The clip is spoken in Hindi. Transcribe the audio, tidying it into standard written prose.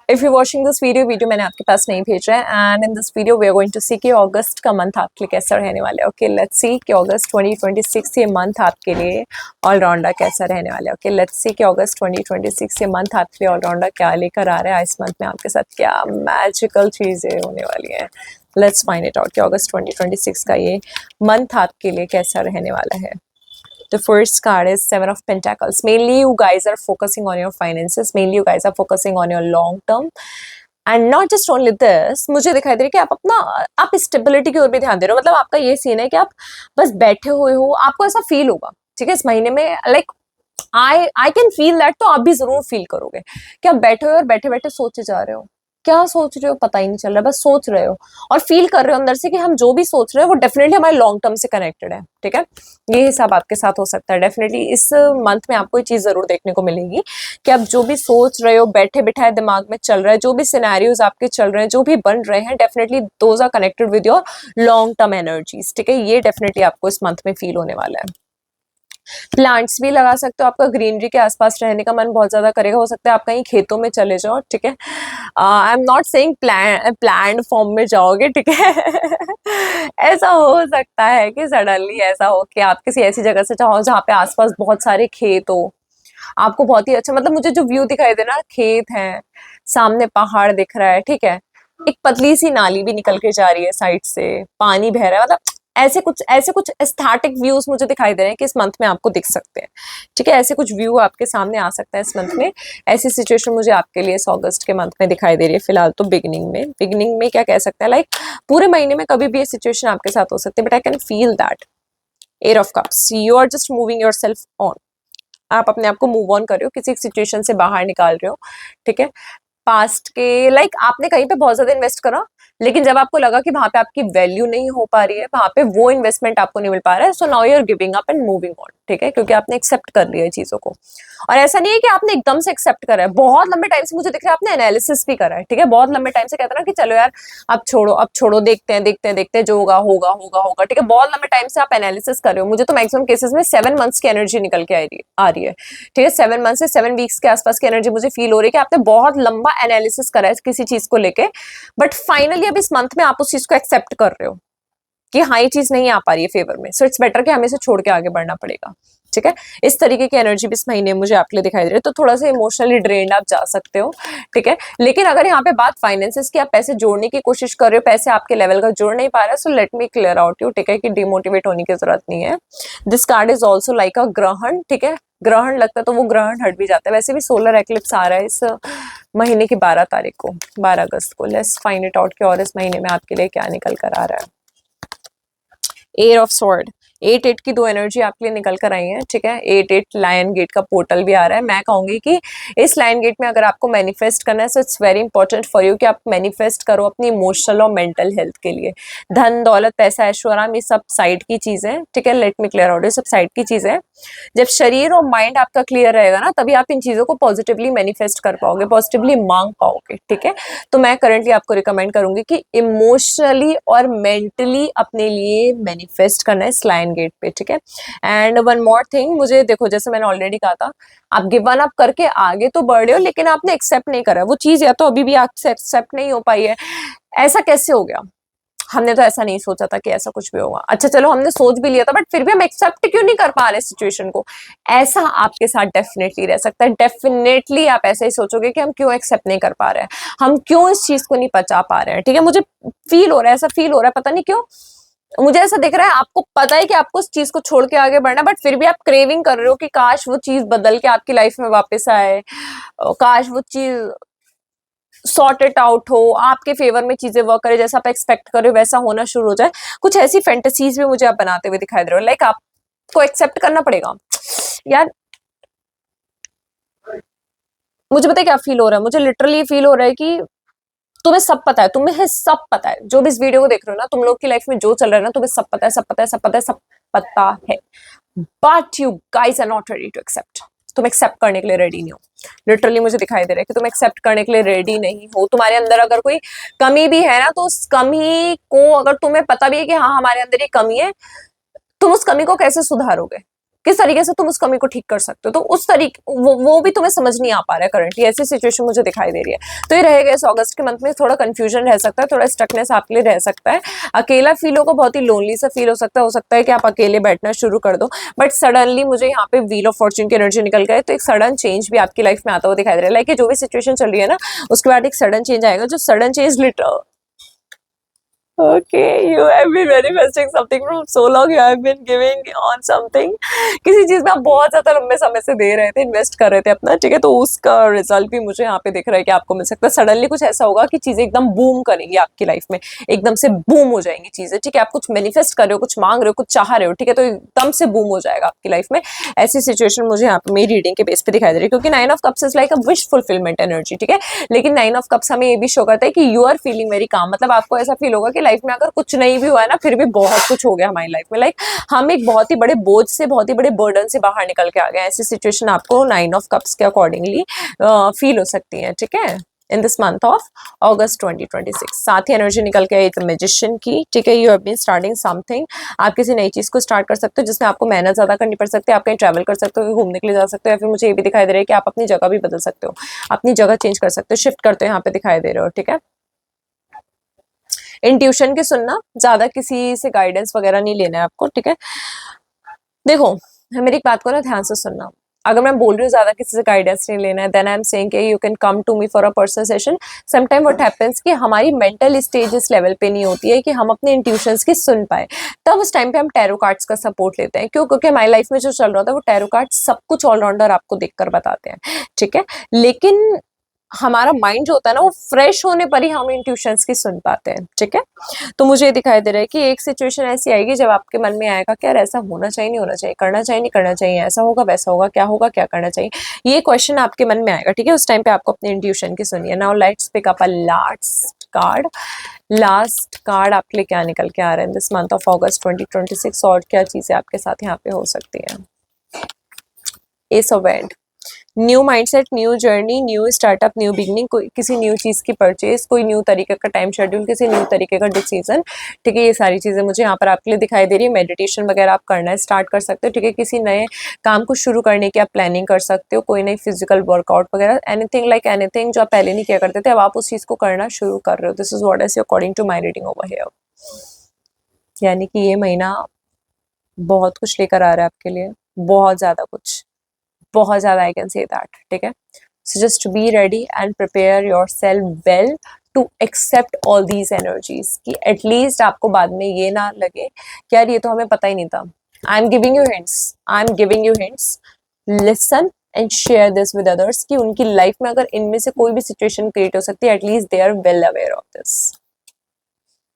If you watching this video मैंने आपके पास नहीं भेजा है and in this video we are going to see कि अगस्त का मंथ आपके लिए कैसा रहने वाला है। ओके लेट्स सी कि अगस्त 2026 ये मंथ आपके लिए ऑलराउंडर कैसा रहने वाला है। ओके लेट्स सी कि अगस्त 2026 ये मंथ आपके लिए ऑलराउंडर क्या लेकर आ रहा है। इस मंथ में आपके साथ क्या मैजिकल चीज़ें होने वाली हैं। लेट्स फाइंड इट आउट कि अगस्त 2026 का ये मंथ आपके लिए कैसा रहने वाला है। The first card is Seven of Pentacles. Mainly you guys are focusing on your finances. Mainly you guys are focusing on your long term. And not just only this, मुझे दिखाई दे रहा है कि आप स्टेबिलिटी की ओर भी ध्यान दे रहे हो। मतलब आपका ये सीन है कि आप बस बैठे हुए हो, आपको ऐसा फील होगा ठीक है इस महीने में। Like I can feel that, तो आप भी जरूर फील करोगे कि आप बैठे हो और बैठे बैठे सोचे जा रहे हो। क्या सोच रहे हो पता ही नहीं चल रहा, बस सोच रहे हो और फील कर रहे हो अंदर से कि हम जो भी सोच रहे हैं वो डेफिनेटली हमारे लॉन्ग टर्म से कनेक्टेड है। ठीक है, ये हिसाब आपके साथ हो सकता है। डेफिनेटली इस मंथ में आपको ये चीज जरूर देखने को मिलेगी कि आप जो भी सोच रहे हो, बैठे बिठाए दिमाग में चल रहा है, जो भी सिनेरियोज आपके चल रहे हैं, जो भी बन रहे हैं, definitely those are connected with your long term energies. ठीक है, ये डेफिनेटली आपको इस मंथ में फील होने वाला है। प्लांट्स भी लगा सकते हो, आपका ग्रीनरी के आसपास रहने का मन बहुत ज्यादा करेगा। हो सकता है आप कहीं खेतों में चले जाओ। ठीक है, I am not saying plan form में जाओगे। ठीक है ऐसा हो सकता है कि सडनली ऐसा हो कि आप किसी ऐसी जगह से जाओ जहाँ पे आसपास बहुत सारे खेत हो, आपको बहुत ही अच्छा, मतलब मुझे जो व्यू दिखाई दे रहा है, खेत है, सामने पहाड़ दिख रहा है। ठीक है, एक पतली सी नाली भी निकल के जा रही है साइड से, पानी बह रहा है, मतलब ऐसे कुछ एस्थेटिक व्यूज मुझे दिखाई दे रहे हैं कि इस मंथ में आपको दिख सकते हैं। ठीक है, ऐसे कुछ व्यू आपके सामने आ सकता है इस मंथ में। ऐसी सिचुएशन मुझे आपके लिए इस अगस्त के मंथ में दिखाई दे रही है फिलहाल। तो बिगिनिंग में क्या कह सकते हैं, लाइक पूरे महीने में कभी भी ये सिचुएशन आपके साथ हो सकती है, but I can feel that. Eight of cups, you are just moving yourself on. आप अपने आप को मूव ऑन कर रहे हो, किसी सिचुएशन से बाहर निकाल रहे हो। ठीक है, पास्ट के लाइक आपने कहीं पे बहुत ज्यादा इन्वेस्ट करा, लेकिन जब आपको लगा कि वहां पे आपकी वैल्यू नहीं हो पा रही है, वहां पे वो इन्वेस्टमेंट आपको नहीं मिल पा रहा है, so now you are giving up and moving on. ठीक है, क्योंकि आपने एक्सेप्ट कर लिया है चीजों को। और ऐसा नहीं है कि आपने एकदम से एक्सेप्ट करा है, बहुत लंबे टाइम से मुझे दिख रहा है आपने एनालिसिस भी करा है। ठीक है, बहुत लंबे टाइम से कहते ना कि चलो यार अब छोड़ो, देखते हैं जो होगा होगा होगा होगा। ठीक है, बहुत लंबे टाइम से आप एनालिसिस कर रहे हो। मुझे तो मैक्सिमम केसेस में 7 मंथ्स की एनर्जी निकल के आ रही है। ठीक है, 7 मंथ से 7 वीक्स के आसपास की एनर्जी मुझे फील हो रही है कि आपने बहुत लंबा एनालिसिस करा है किसी चीज को लेके, बट फाइनली अब इस मंथ में आप उस चीज को एक्सेप्ट कर रहे हो कि हाँ ये चीज नहीं आ पा रही है फेवर में, सो इट्स बेटर कि हमें इसे छोड़ के आगे बढ़ना पड़ेगा। ठीक है, इस तरीके की एनर्जी भी इस महीने मुझे आपके लिए दिखाई दे रही है, तो थोड़ा सा इमोशनली ड्रेन्ड आप जा सकते हो। ठीक है, लेकिन अगर यहाँ पे बात फाइनेंसेस की, आप पैसे जोड़ने की कोशिश कर रहे हो, पैसे आपके लेवल का जोड़ नहीं पा रहे, so let me clear out you. ठीक है, कि डिमोटिवेट होने की जरूरत नहीं है। This card is also like अ ग्रहण। ठीक है, ग्रहण लगता है तो वो ग्रहण हट भी जाता है। वैसे भी सोलर एक्लिप्स आ रहा है इस महीने की 12 तारीख को, 12 अगस्त को। लेट्स फाइंड इट आउट कि और इस महीने में आपके लिए क्या निकल कर आ रहा है। एट ऑफ स्वॉर्ड, 8 की दो एनर्जी आपके लिए निकल कर आई है। ठीक है, 8 लायन गेट का पोर्टल भी आ रहा है। मैं कहूंगी कि इस लायन गेट में अगर आपको मैनिफेस्ट करना है, so it's very important for you कि आप मैनिफेस्ट करो अपनी इमोशनल और मेंटल हेल्थ के लिए। धन दौलत पैसा ऐशो आराम ये सब साइड की चीजें। ठीक है, लेट मी क्लियर आउट, ये सब साइड की चीजें। जब शरीर और माइंड आपका क्लियर रहेगा ना, तभी आप इन चीजों को पॉजिटिवली मैनिफेस्ट कर पाओगे, पॉजिटिवली मांग पाओगे। ठीक है, तो मैं करंटली आपको रिकमेंड करूंगी कि इमोशनली और मेंटली अपने लिए मैनिफेस्ट करना है इस लाइन गेट पे। ठीक है, एंड वन मोर थिंग, मुझे देखो जैसे मैंने ऑलरेडी कहा था, आप गिव वन अप करके आगे तो बढ़ रहे हो, लेकिन आपने एक्सेप्ट नहीं करा वो चीज, या तो अभी भी आपसे एक्सेप्ट नहीं हो पाई है। ऐसा कैसे हो गया? हमने तो ऐसा नहीं सोचा था कि ऐसा कुछ भी होगा। अच्छा चलो, हमने सोच भी लिया था, बट फिर भी हम एक्सेप्ट क्यों नहीं कर पा रहे सिचुएशन को? ऐसा आपके साथ डेफिनेटली रह सकता है। डेफिनेटली आप ऐसे ही सोचोगे कि हम क्यों एक्सेप्ट नहीं कर पा रहे हैं, हम क्यों इस चीज को नहीं पचा पा रहे हैं। ठीक है, मुझे फील हो रहा है, ऐसा फील हो रहा है, पता नहीं क्यों मुझे ऐसा दिख रहा है। आपको पता है कि आपको उस चीज को छोड़ के आगे बढ़ना, बट फिर भी आप क्रेविंग कर रहे हो कि काश वो चीज बदल के आपकी लाइफ में वापस आए, काश वो चीज सॉर्ट इट आउट हो, आपके फेवर में चीजें वर्क करे, जैसा आप एक्सपेक्ट कर रहे हो वैसा होना शुरू हो जाए। कुछ ऐसी फैंटेसीज भी मुझे आप बनाते हुए दिखाई दे रहे हो। लाइक आपको एक्सेप्ट करना पड़ेगा यार। मुझे पता है क्या फील हो रहा है, मुझे लिटरली फील हो रहा है कि तुम्हें सब पता है, तुम्हें सब पता है, जो भी इस वीडियो को देख रहे हो ना, तुम लोग की लाइफ में जो चल रहा है ना, तुम्हें सब पता है, सब पता है, सब पता है, सब पता है, but you guys are not ready to accept. तुम एक्सेप्ट करने के लिए रेडी नहीं हो। लिटरली मुझे दिखाई दे रहा है कि तुम एक्सेप्ट करने के लिए रेडी नहीं हो। तुम्हारे अंदर अगर कोई कमी भी है ना, तो उस कमी को, अगर तुम्हें पता भी है कि हाँ हमारे अंदर ये कमी है, तुम उस कमी को कैसे सुधारोगे? किस तरीके से तुम उस कमी को ठीक कर सकते हो, तो उस तरीके वो भी तुम्हें समझ नहीं आ पा रहा है करंटली, ऐसी सिचुएशन मुझे दिखाई दे रही है। तो ये रहेगा इस अगस्त के मंथ में, थोड़ा कंफ्यूजन रह सकता है, थोड़ा स्टकनेस आपके लिए रह सकता है, अकेला फील होगा, बहुत ही लोनली सा फील हो सकता है कि आप अकेले बैठना शुरू कर दो। बट सडनली मुझे यहाँ पे व्हील ऑफ फॉर्च्यून की एनर्जी निकल गए, तो एक सडन चेंज भी आपकी लाइफ में आता हुआ दिखाई दे रहा है। लाइक जो भी सिचुएशन चल रही है ना, उसके बाद एक सडन चेंज आएगा, जो sudden change litre Okay, you have been manifesting something from so long. You have been giving on something. किसी चीज में आप बहुत ज्यादा लंबे समय से दे रहे थे, इन्वेस्ट कर रहे थे अपना, ठीक है, तो उसका रिजल्ट भी मुझे यहाँ पे दिख रहा है कि आपको मिल सकता है। सडनली कुछ ऐसा होगा कि चीजें एकदम बूम करेंगी आपकी लाइफ में, एकदम से बूम हो जाएंगी चीजें, ठीक है। आप कुछ मैनिफेस्ट कर रहे हो, कुछ मांग रहे हो, कुछ चाह रहे हो, ठीक है, तो एकदम से बूम हो जाएगा आपकी लाइफ में। ऐसी सिचुएशन मुझे यहाँ पे मेरी रीडिंग के बेस पे दिखाई दे रही है, क्योंकि 9 of cups is like a wish fulfilment energy, ठीक है। लेकिन 9 ऑफ कप्स हमें ये भी शो करता है कि you are feeling very calm, मतलब आपको ऐसा फील होगा कि लाइफ में अगर कुछ नहीं भी हुआ है ना, फिर भी बहुत कुछ हो गया हमारी लाइफ में। लाइक हम एक बहुत ही बड़े बोझ से, बहुत ही बड़े बर्डन से बाहर निकल के आ गए। ऐसी सिचुएशन आपको 9 ऑफ कप्स के अकॉर्डिंगली फील हो सकती है, ठीक है, in this month of August 2026। साथ ही एनर्जी निकल के आई द मैजिशियन की, ठीक है। You have been starting something, आप किसी नई चीज को स्टार्ट कर सकते हो जिसमें आपको मेहनत ज्यादा करनी पड़ सकती है। आप कहीं ट्रैवल कर सकते हो, घूमने के लिए जा सकते हो, या फिर मुझे ये भी दिखाई दे रहा है कि आप अपनी जगह भी बदल सकते हो, अपनी जगह चेंज कर सकते हो, शिफ्ट करते हो, यहाँ पे दिखाई दे रहे हो, ठीक है। इंट्यूशन की सुनना, ज्यादा किसी से गाइडेंस वगैरह नहीं लेना है आपको, ठीक है। देखो मेरी एक बात को ना ध्यान से सुनना, अगर मैं बोल रही हूँ ज्यादा किसी से गाइडेंस नहीं लेना है, देन आई एम सेइंग कि you can come to me for a personal session. Sometime what happens कि हमारी मेंटल स्टेज इस लेवल पे नहीं होती है कि हम अपने इंट्यूशंस की सुन पाए, तब उस टाइम पे हम टैरो कार्ड्स का सपोर्ट लेते हैं। क्यों? क्योंकि हमारी लाइफ में जो चल रहा था वो टैरो कार्ड सब कुछ ऑलराउंडर आपको देखकर बताते हैं, ठीक है। लेकिन हमारा माइंड जो होता है ना, वो फ्रेश होने पर ही हम इंट्यूशंस की सुन पाते हैं, ठीक है। तो मुझे दिखाई दे रहा है कि एक सिचुएशन ऐसी आएगी जब आपके मन में आएगा कि यार ऐसा होना चाहिए, नहीं होना चाहिए, करना चाहिए, नहीं करना चाहिए, ऐसा होगा, वैसा होगा, क्या होगा, क्या करना चाहिए, ये क्वेश्चन आपके मन में आएगा, ठीक है। उस टाइम पे आपको अपने इंट्यूशन की सुनिए। Now let's pick up a last card. Last card आपके लिए क्या निकल के आ रहा है in this month of August 2026, और क्या चीजें आपके साथ यहाँ पे हो सकती है। S of wand, new mindset, new journey, new startup, new beginning, कोई किसी न्यू चीज की परचेज, कोई न्यू तरीके का टाइम शेड्यूल, किसी न्यू तरीके का डिसीजन, ठीक है। ये सारी चीजें मुझे यहाँ पर आपके लिए दिखाई दे रही है। मेडिटेशन वगैरह आप करना स्टार्ट कर सकते हो, ठीक है। किसी नए काम को शुरू करने की आप प्लानिंग कर सकते हो, कोई नई फिजिकल वर्कआउट वगैरह, एनीथिंग लाइक एनीथिंग जो आप पहले नहीं किया करते थे, अब आप उस चीज को करना शुरू कर रहे हो। This is what I see according to my reading over here. यानी कि ये महीना बहुत कुछ लेकर आ रहा है आपके लिए, बहुत ज्यादा कुछ, बहुत ज्यादा, आई कैन से दैट, ठीक है। So just be ready and prepare yourself well to accept all these energies, कि एटलीस्ट आपको बाद में ये ना लगे कि यार ये तो हमें पता ही नहीं था। I am giving you hints, I am giving you hints, listen and share this with others, कि उनकी लाइफ में अगर इनमें से कोई भी सिचुएशन क्रिएट हो सकती है, at least they are well aware of this.